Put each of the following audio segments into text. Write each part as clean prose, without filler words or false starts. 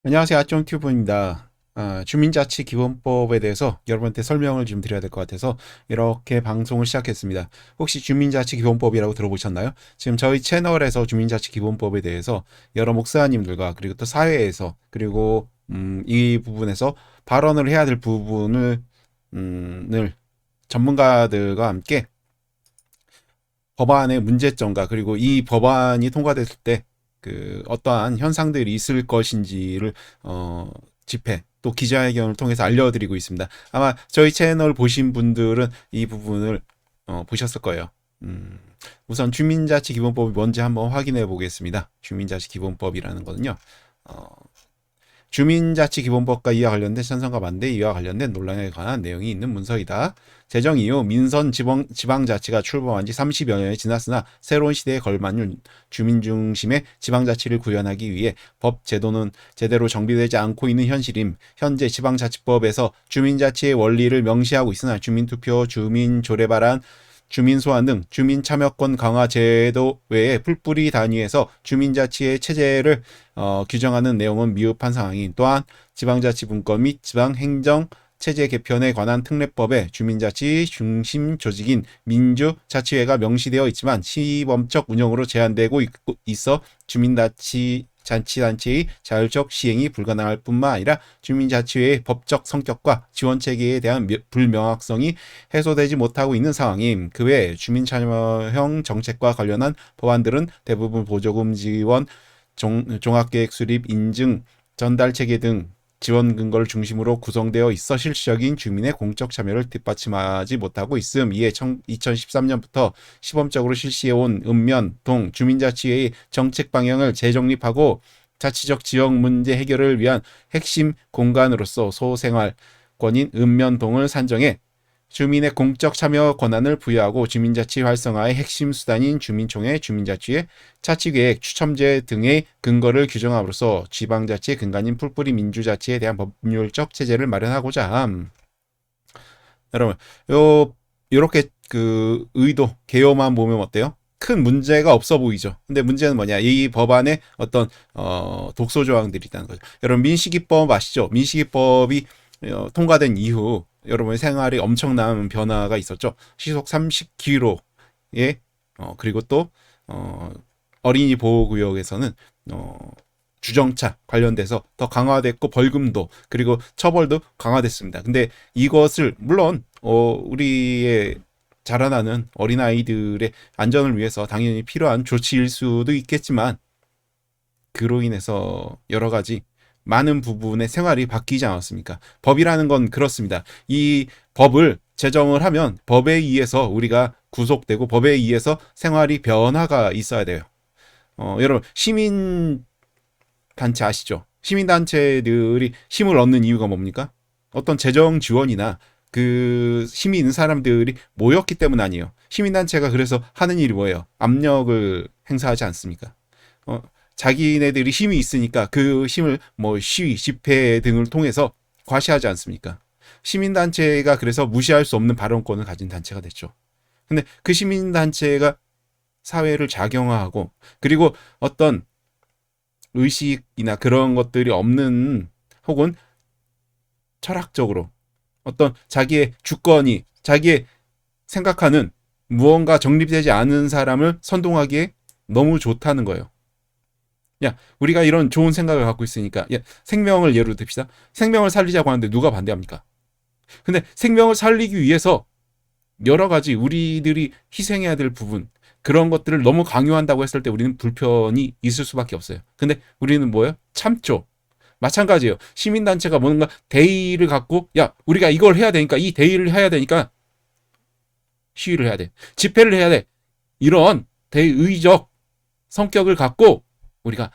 안녕하세요. 아점튜브입니다. 주민자치기본법에 대해서 여러분한테 설명을 좀 드려야 될 것 같아서 이렇게 방송을 시작했습니다. 혹시 주민자치기본법이라고 들어보셨나요? 지금 저희 채널에서 주민자치기본법에 대해서 여러 목사님들과 그리고 또 사회에서 그리고 이 부분에서 발언을 해야 될 부분을 을 전문가들과 함께 법안의 문제점과 그리고 이 법안이 통과됐을 때 그 어떠한 현상들이 있을 것인지를 집회 또 기자회견을 통해서 알려드리고 있습니다. 아마 저희 채널 보신 분들은 이 부분을 보셨을 거예요. 우선 주민자치기본법이 뭔지 한번 확인해 보겠습니다. 주민자치기본법이라는 거는요. 어, 주민자치기본법과 이와 관련된 찬성과 반대, 이와 관련된 논란에 관한 내용이 있는 문서이다. 제정 이후 민선 지방자치가 출범한 지 30여 년이 지났으나 새로운 시대에 걸맞는 주민 중심의 지방자치를 구현하기 위해 법 제도는 제대로 정비되지 않고 있는 현실임. 현재 지방자치법에서 주민자치의 원리를 명시하고 있으나 주민투표, 주민조례발안, 주민소환 등 주민참여권 강화 제도 외에 풀뿌리 단위에서 주민자치의 체제를 규정하는 내용은 미흡한 상황인. 또한 지방자치분권 및 지방행정 체제 개편에 관한 특례법에 주민자치 중심 조직인 민주자치회가 명시되어 있지만 시범적 운영으로 제한되고 있어 자치단체의 자율적 시행이 불가능할 뿐만 아니라 주민자치회의 법적 성격과 지원체계에 대한 불명확성이 해소되지 못하고 있는 상황임. 그 외 주민참여형 정책과 관련한 법안들은 대부분 보조금 지원, 종합계획 수립, 인증, 전달 체계 등 지원 근거를 중심으로 구성되어 있어 실질적인 주민의 공적 참여를 뒷받침하지 못하고 있음. 이에 2013년부터 시범적으로 실시해온 읍면, 동, 주민자치회의 정책 방향을 재정립하고 자치적 지역 문제 해결을 위한 핵심 공간으로서 소생활권인 읍면동을 산정해 주민의 공적 참여 권한을 부여하고 주민자치 활성화의 핵심 수단인 주민총회, 주민자치회, 자치계획, 추첨제 등의 근거를 규정함으로써 지방자치의 근간인 풀뿌리 민주자치에 대한 법률적 체제를 마련하고자 함. 여러분, 요렇게 그 의도, 개요만 보면 어때요? 큰 문제가 없어 보이죠. 근데 문제는 뭐냐? 이 법안에 어떤 독소 조항들이 있다는 거죠. 여러분 민식이법 아시죠? 민식이법이 통과된 이후 여러분의 생활에 엄청난 변화가 있었죠. 시속 30km에 그리고 또 어, 어린이 보호구역에서는 주정차 관련돼서 더 강화됐고 벌금도 그리고 처벌도 강화됐습니다. 근데 이것을 물론 우리의 자라나는 어린아이들의 안전을 위해서 당연히 필요한 조치일 수도 있겠지만 그로 인해서 여러 가지 많은 부분의 생활이 바뀌지 않았습니까? 법이라는 건 그렇습니다. 이 법을 제정을 하면 법에 의해서 우리가 구속되고 법에 의해서 생활이 변화가 있어야 돼요. 여러분 시민 단체 아시죠? 시민 단체들이 힘을 얻는 이유가 뭡니까? 어떤 재정 지원이나 그 힘이 있는 사람들이 모였기 때문 아니에요. 시민 단체가 그래서 하는 일이 뭐예요? 압력을 행사하지 않습니까? 어, 자기네들이 힘이 있으니까 그 힘을 뭐 시위, 집회 등을 통해서 과시하지 않습니까? 시민단체가 그래서 무시할 수 없는 발언권을 가진 단체가 됐죠. 근데 그 시민단체가 사회를 작용화하고 그리고 어떤 의식이나 그런 것들이 없는 혹은 철학적으로 어떤 자기의 주권이 자기의 생각하는 무언가 정립되지 않은 사람을 선동하기에 너무 좋다는 거예요. 야, 우리가 이런 좋은 생각을 갖고 있으니까, 야, 생명을 예로 듭시다. 생명을 살리자고 하는데 누가 반대합니까? 근데 생명을 살리기 위해서 여러 가지 우리들이 희생해야 될 부분, 그런 것들을 너무 강요한다고 했을 때 우리는 불편이 있을 수밖에 없어요. 근데 우리는 뭐예요? 참죠. 마찬가지예요. 시민단체가 뭔가 대의를 갖고, 야, 우리가 이걸 해야 되니까, 이 대의를 해야 되니까 시위를 해야 돼. 집회를 해야 돼. 이런 대의적 성격을 갖고 우리가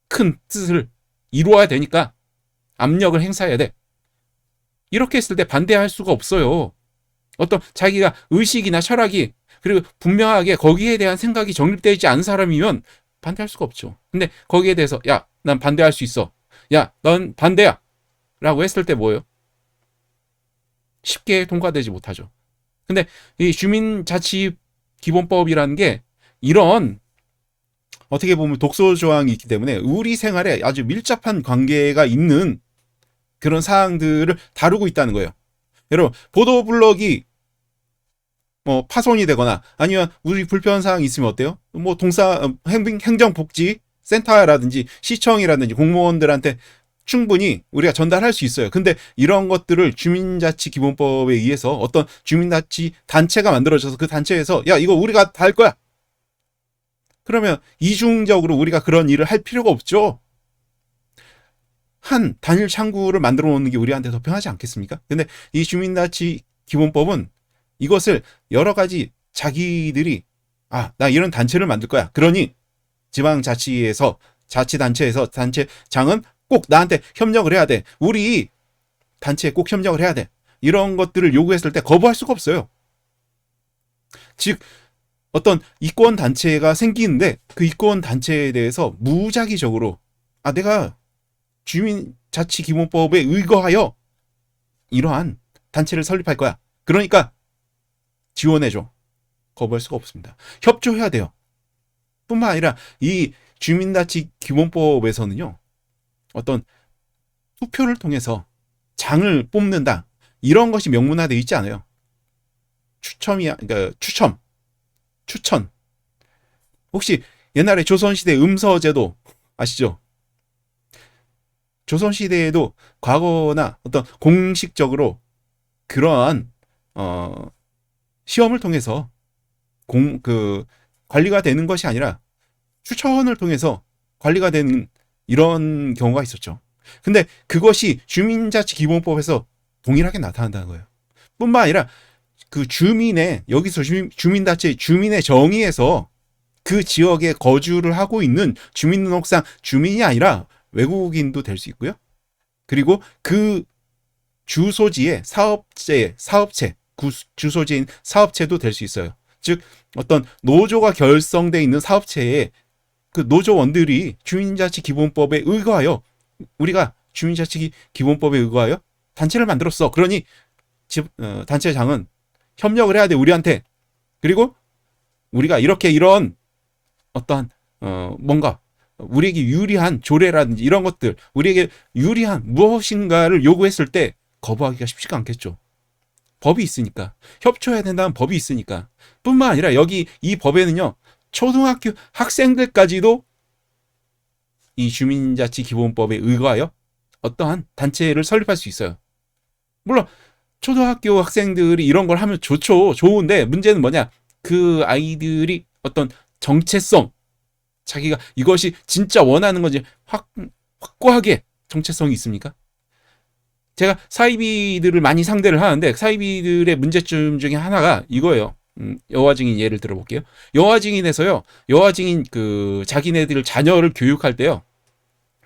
큰 뜻을 이루어야 되니까 압력을 행사해야 돼. 이렇게 했을 때 반대할 수가 없어요. 어떤 자기가 의식이나 철학이 그리고 분명하게 거기에 대한 생각이 정립되지 않은 사람이면 반대할 수가 없죠. 근데 거기에 대해서 야, 난 반대할 수 있어. 야, 넌 반대야. 라고 했을 때 뭐예요? 쉽게 통과되지 못하죠. 근데 이 주민자치 기본법이라는 게 이런 어떻게 보면 독소 조항이 있기 때문에 우리 생활에 아주 밀접한 관계가 있는 그런 사항들을 다루고 있다는 거예요. 여러분, 보도블록이 뭐 파손이 되거나 아니면 우리 불편한 사항이 있으면 어때요? 뭐 행정복지 센터라든지 시청이라든지 공무원들한테 충분히 우리가 전달할 수 있어요. 근데 이런 것들을 주민자치기본법에 의해서 어떤 주민자치 단체가 만들어져서 그 단체에서 야, 이거 우리가 다 할 거야. 그러면 이중적으로 우리가 그런 일을 할 필요가 없죠. 한 단일 창구를 만들어 놓는 게 우리한테 더 편하지 않겠습니까? 근데 이 주민자치기본법은 이것을 여러 가지 자기들이 나 이런 단체를 만들 거야. 그러니 지방자치에서 자치단체에서 단체장은 꼭 나한테 협력을 해야 돼. 우리 단체에 꼭 협력을 해야 돼. 이런 것들을 요구했을 때 거부할 수가 없어요. 즉 어떤 이권 단체가 생기는데 그 이권 단체에 대해서 무작위적으로 내가 주민자치기본법에 의거하여 이러한 단체를 설립할 거야. 그러니까 지원해줘. 거부할 수가 없습니다. 협조해야 돼요. 뿐만 아니라 이 주민자치기본법에서는요. 어떤 투표를 통해서 장을 뽑는다. 이런 것이 명문화되어 있지 않아요. 그러니까 추천. 혹시 옛날에 조선시대 음서제도 아시죠? 조선시대에도 과거나 어떤 공식적으로 그러한 시험을 통해서 관리가 되는 것이 아니라 추천을 통해서 관리가 되는 이런 경우가 있었죠. 근데 그것이 주민자치기본법에서 동일하게 나타난다는 거예요. 뿐만 아니라 그 여기서 주민단체 주민의 정의에서 그 지역에 거주를 하고 있는 주민등록상 주민이 아니라 외국인도 될 수 있고요. 그리고 그 주소지의 사업체, 주소지인 사업체도 될 수 있어요. 즉 어떤 노조가 결성되어 있는 사업체에 그 노조원들이 주민자치기본법에 의거하여 우리가 주민자치기본법에 의거하여 단체를 만들었어. 그러니 단체장은 협력을 해야 돼 우리한테. 그리고 우리가 이런 어떠한 뭔가 우리에게 유리한 조례라든지 이런 것들 우리에게 유리한 무엇인가를 요구했을 때 거부하기가 쉽지가 않겠죠. 법이 있으니까 협조해야 된다는 법이 있으니까. 뿐만 아니라 여기 이 법에는요 초등학교 학생들까지도 이 주민자치기본법에 의거하여 어떠한 단체를 설립할 수 있어요. 물론 초등학교 학생들이 이런 걸 하면 좋은데 문제는 뭐냐, 그 아이들이 어떤 정체성, 자기가 이것이 진짜 원하는 건지 확고하게 정체성이 있습니까? 제가 사이비들을 많이 상대를 하는데 사이비들의 문제점 중에 하나가 이거예요. 여화 증인 예를 들어볼게요. 여화 증인에서요, 여화 증인 자기네들 자녀를 교육할 때요,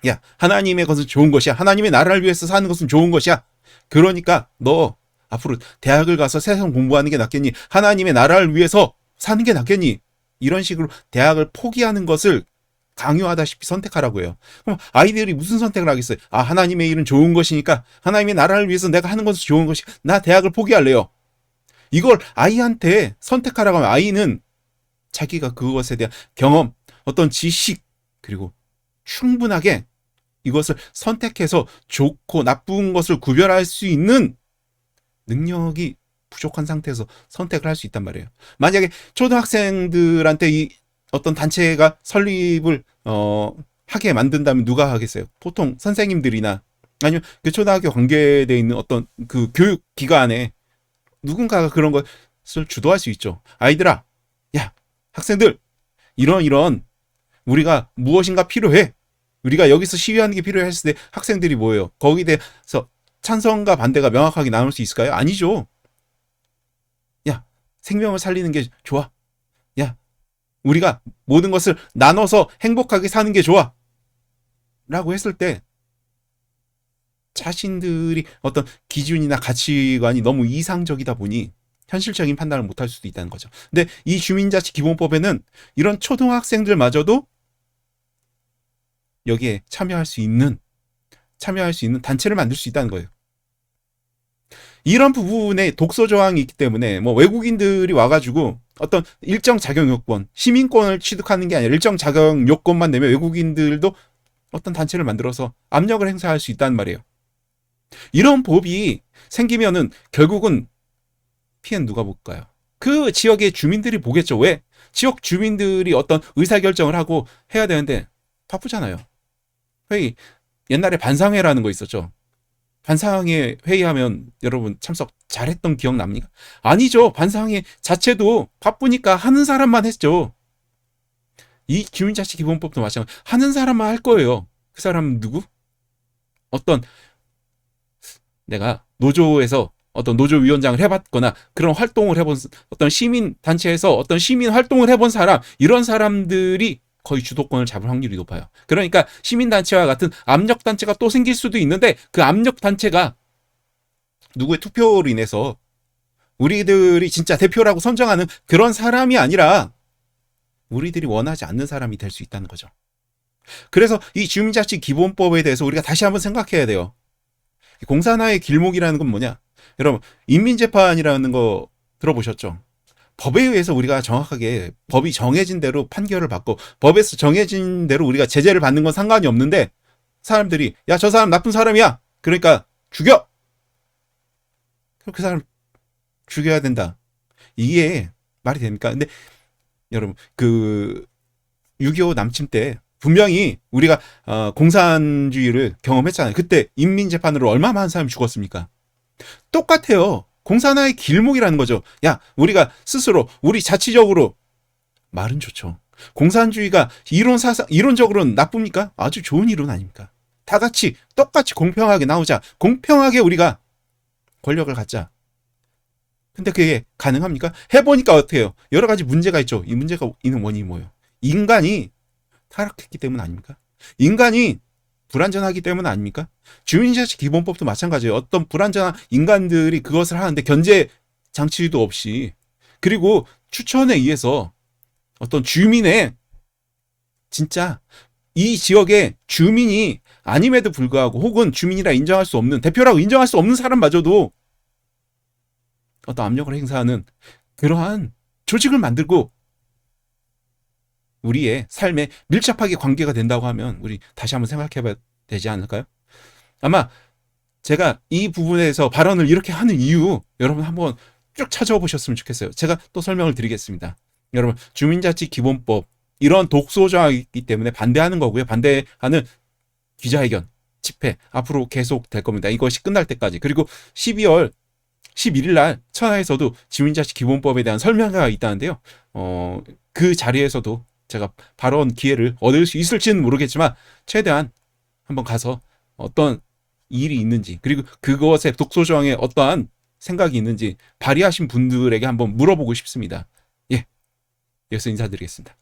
야, 하나님의 것은 좋은 것이야. 하나님의 나라를 위해서 사는 것은 좋은 것이야. 그러니까 너 앞으로 대학을 가서 세상 공부하는 게 낫겠니? 하나님의 나라를 위해서 사는 게 낫겠니? 이런 식으로 대학을 포기하는 것을 강요하다시피 선택하라고 해요. 그럼 아이들이 무슨 선택을 하겠어요? 하나님의 일은 좋은 것이니까 하나님의 나라를 위해서 내가 하는 것은 좋은 것이, 나 대학을 포기할래요. 이걸 아이한테 선택하라고 하면 아이는 자기가 그것에 대한 경험, 어떤 지식, 그리고 충분하게 이것을 선택해서 좋고 나쁜 것을 구별할 수 있는 능력이 부족한 상태에서 선택을 할 수 있단 말이에요. 만약에 초등학생들한테 이 어떤 단체가 설립을 하게 만든다면 누가 하겠어요? 보통 선생님들이나 아니면 그 초등학교 관계되어 있는 어떤 그 교육기관에 누군가가 그런 것을 주도할 수 있죠. 아이들아, 야, 학생들, 이런 우리가 무엇인가 필요해. 우리가 여기서 시위하는 게 필요해 했을 때 학생들이 뭐예요? 거기에 대해서 찬성과 반대가 명확하게 나눌 수 있을까요? 아니죠. 야, 생명을 살리는 게 좋아. 야, 우리가 모든 것을 나눠서 행복하게 사는 게 좋아. 라고 했을 때 자신들이 어떤 기준이나 가치관이 너무 이상적이다 보니 현실적인 판단을 못할 수도 있다는 거죠. 근데 이 주민자치기본법에는 이런 초등학생들마저도 여기에 참여할 수 있는 단체를 만들 수 있다는 거예요. 이런 부분에 독소 조항이 있기 때문에 뭐 외국인들이 와가지고 어떤 일정 자격 요건, 시민권을 취득하는 게 아니라 일정 자격 요건만 내면 외국인들도 어떤 단체를 만들어서 압력을 행사할 수 있다는 말이에요. 이런 법이 생기면은 결국은 피해는 누가 볼까요? 그 지역의 주민들이 보겠죠. 왜? 지역 주민들이 어떤 의사결정을 하고 해야 되는데 바쁘잖아요. 회의, 옛날에 반상회라는 거 있었죠. 반상회 회의하면 여러분 참석 잘했던 기억 납니까? 아니죠. 반상회 자체도 바쁘니까 하는 사람만 했죠. 이 주민자치기본법도 마찬가지. 하는 사람만 할 거예요. 그 사람은 누구? 어떤 내가 노조에서 어떤 노조위원장을 해봤거나 그런 활동을 해본 어떤 시민단체에서 어떤 시민 활동을 해본 사람, 이런 사람들이 거의 주도권을 잡을 확률이 높아요. 그러니까 시민단체와 같은 압력단체가 또 생길 수도 있는데 그 압력단체가 누구의 투표로 인해서 우리들이 진짜 대표라고 선정하는 그런 사람이 아니라 우리들이 원하지 않는 사람이 될 수 있다는 거죠. 그래서 이 주민자치기본법에 대해서 우리가 다시 한번 생각해야 돼요. 공산화의 길목이라는 건 뭐냐? 여러분, 인민재판이라는 거 들어보셨죠? 법에 의해서 우리가 정확하게 법이 정해진 대로 판결을 받고 법에서 정해진 대로 우리가 제재를 받는 건 상관이 없는데 사람들이 야, 저 사람 나쁜 사람이야. 그러니까 죽여. 그 사람 죽여야 된다. 이게 말이 됩니까? 근데 여러분, 그 6.25 남침 때 분명히 우리가 공산주의를 경험했잖아요. 그때 인민재판으로 얼마 많은 사람이 죽었습니까? 똑같아요. 공산화의 길목이라는 거죠. 야, 우리가 스스로 우리 자치적으로 말은 좋죠. 공산주의가 이론적으로는 나쁩니까? 아주 좋은 이론 아닙니까? 다 같이 똑같이 공평하게 나오자. 공평하게 우리가 권력을 갖자. 근데 그게 가능합니까? 해보니까 어떻게 해요? 여러 가지 문제가 있죠. 이 문제가 있는 원인이 뭐예요? 인간이 타락했기 때문 아닙니까? 인간이 불완전하기 때문 아닙니까? 주민자치기본법도 마찬가지예요. 어떤 불완전한 인간들이 그것을 하는데 견제 장치도 없이, 그리고 추천에 의해서 어떤 주민의 진짜 이 지역의 주민이 아님에도 불구하고 혹은 주민이라 인정할 수 없는, 대표라고 인정할 수 없는 사람마저도 어떤 압력을 행사하는 그러한 조직을 만들고 우리의 삶에 밀접하게 관계가 된다고 하면 우리 다시 한번 생각해 봐야 되지 않을까요? 아마 제가 이 부분에서 발언을 이렇게 하는 이유 여러분 한번 쭉 찾아보셨으면 좋겠어요. 제가 또 설명을 드리겠습니다. 여러분, 주민자치기본법 이런 독소조항이기 때문에 반대하는 거고요. 반대하는 기자회견, 집회 앞으로 계속 될 겁니다. 이것이 끝날 때까지. 그리고 12월 11일 날 천하에서도 주민자치기본법에 대한 설명회가 있다는데요. 그 자리에서도 제가 발언 기회를 얻을 수 있을지는 모르겠지만 최대한 한번 가서 어떤 일이 있는지, 그리고 그것의 독소조항에 어떠한 생각이 있는지 발의하신 분들에게 한번 물어보고 싶습니다. 예, 여기서 인사드리겠습니다.